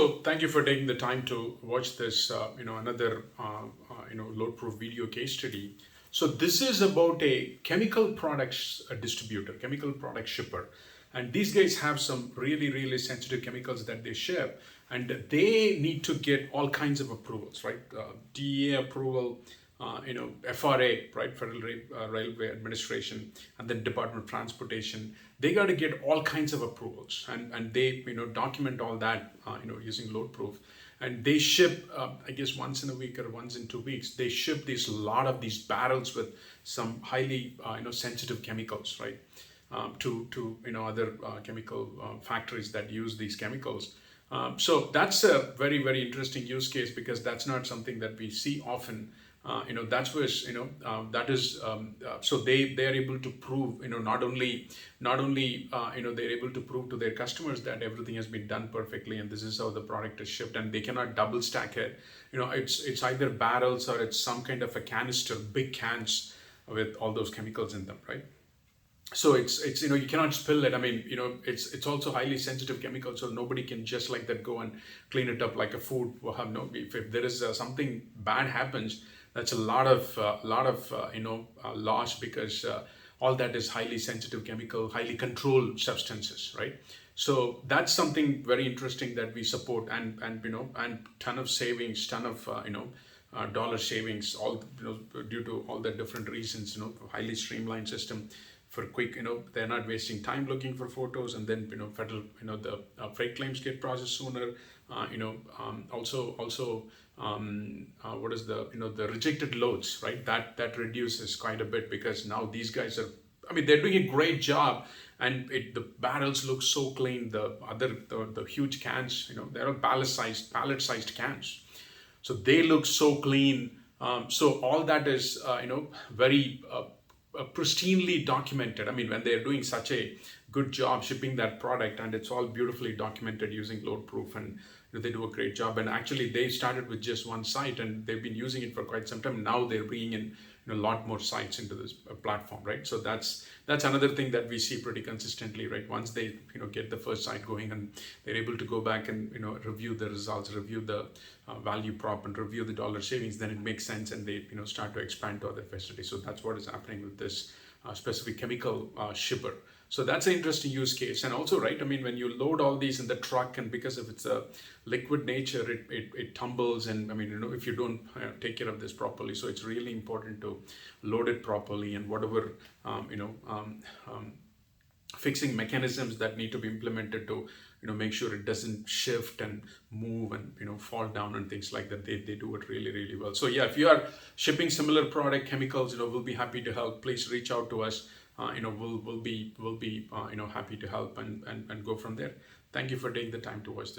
So thank you for taking the time to watch this, another, LoadProof video case study. So this is about a chemical products distributor, chemical product shipper. And these guys have some really, really sensitive chemicals that they ship, and they need to get all kinds of approvals, right? DEA approval, FRA, right, Railway Administration, and then Department of Transportation. They got to get all kinds of approvals, and they document all that using LoadProof, and they ship I guess once in a week or once in 2 weeks. They ship these lot of these barrels with some highly sensitive chemicals, right, to other chemical factories that use these chemicals. So that's a very, very interesting use case because that's not something that we see often. That's where that is so they are able to prove, not only they're able to prove to their customers that everything has been done perfectly and this is how the product is shipped, and they cannot double stack it. It's either barrels or it's some kind of a canister, big cans with all those chemicals in them, right? So it's you cannot spill it. I mean, it's also highly sensitive chemical, so nobody can just like that go and clean it up like a food. Will have no, if there is something bad happens, that's a lot of loss, because all that is highly sensitive chemical, highly controlled substances, right? So that's something very interesting that we support, and ton of savings, ton of dollar savings, all due to all the different reasons. Highly streamlined system for quick. They're not wasting time looking for photos, and then federal, the freight claims get processed sooner. Also, what is the rejected loads, right? That reduces quite a bit, because now these guys are, I mean, they're doing a great job, and the barrels look so clean. The huge cans, they're all pallet-sized cans, so they look so clean. So all that is, very pristinely documented. I mean, when they're doing such a good job shipping that product, and it's all beautifully documented using LoadProof, and they do a great job. And actually, they started with just one site, and they've been using it for quite some time. Now they're bringing in a lot more sites into this platform, right? So that's another thing that we see pretty consistently, right? Once they get the first site going, and they're able to go back and review the results, review the value prop, and review the dollar savings, then it makes sense, and they start to expand to other facilities. So that's what is happening with this specific chemical shipper. So that's an interesting use case. And also, right, I mean, when you load all these in the truck, and because of its liquid nature, it tumbles, and I mean, if you don't take care of this properly, so it's really important to load it properly, and whatever fixing mechanisms that need to be implemented to make sure it doesn't shift and move and fall down and things like that. They do it really, really well. So yeah, if you are shipping similar product chemicals, we'll be happy to help. Please reach out to us. We'll be happy to help and go from there. Thank you for taking the time to watch this.